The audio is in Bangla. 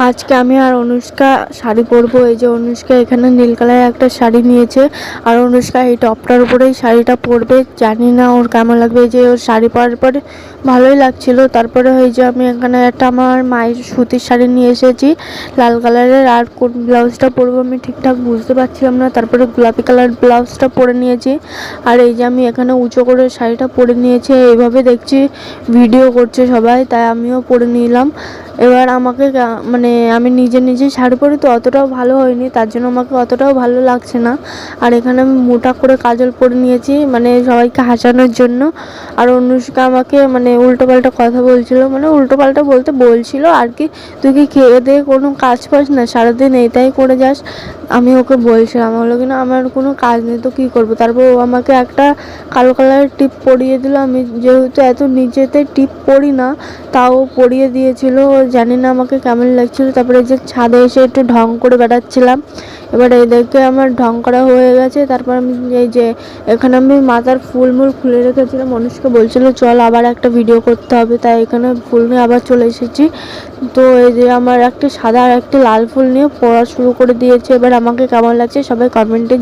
আজকে আমি আর অনুষ্কা শাড়ি পরবো। এই যে অনুষ্কা এখানে নীল কালারের একটা শাড়ি নিয়েছে, আর অনুষ্কা এই টপটার উপরেই শাড়িটা পরবে। জানি না ওর কেমন লাগবে। এই যে ওর শাড়ি পরার পরে ভালোই লাগছিল। তারপরে ওই যে আমি এখানে একটা আমার মায়ের সুতির শাড়ি নিয়ে এসেছি লাল কালারের, আর কোন ব্লাউজটা পরবো আমি ঠিকঠাক বুঝতে পারছিলাম না। তারপরে গোলাপি কালার ব্লাউজটা পরে নিয়েছি, আর এই যে আমি এখানে উঁচু করে শাড়িটা পরে নিয়েছি। এইভাবে দেখছি ভিডিও করছে সবাই, তাই আমিও পরে নিলাম। এবার আমাকে মানে আমি নিজে শাড়ি পরি তো অতটাও ভালো হয়নি, তার জন্য আমাকে অতটাও ভালো লাগছে না। আর এখানে আমি মোটা করে কাজল পরে নিয়েছি, মানে সবাইকে হাসানোর জন্য। আর অনুষ্কা আমাকে মানে উল্টোপাল্টা কথা বলছিল, মানে উল্টোপাল্টা বলতে বলছিল আর কি, তুই কি খেয়ে দিয়ে কোনো কাজ পাস না, সারাদিন এইটাই করে যাস। আমি ওকে বলছিলাম, হলো কিনা আমার কোনো কাজ নেই তো কী করবো। তারপর ও আমাকে একটা কালো কালারের টিপ পরিয়ে দিল। আমি যেহেতু এত নিচেতে টিপ পরি না, তাও পরিয়ে দিয়েছিল। জানি না আমাকে কেমন লাগছিল। তারপরে যে ছাদে এসে একটু ঢং করে বেড়াচ্ছিলাম। এবার এদেরকে আমার ঢং করা হয়ে গেছে। তারপর আমি এই যে এখানে আমি মাথার ফুল খুলে রেখেছিলাম। মানুষকে বলছিল চল আবার একটা ভিডিও করতে হবে, তাই এখানে ফুল নিয়ে আবার চলে এসেছি। তো এই যে আমার একটা সাদা আর একটা লাল ফুল নিয়ে পড়া শুরু করে দিয়েছে। এবার আমাকে কেমন লাগছে সবাই কমেন্টে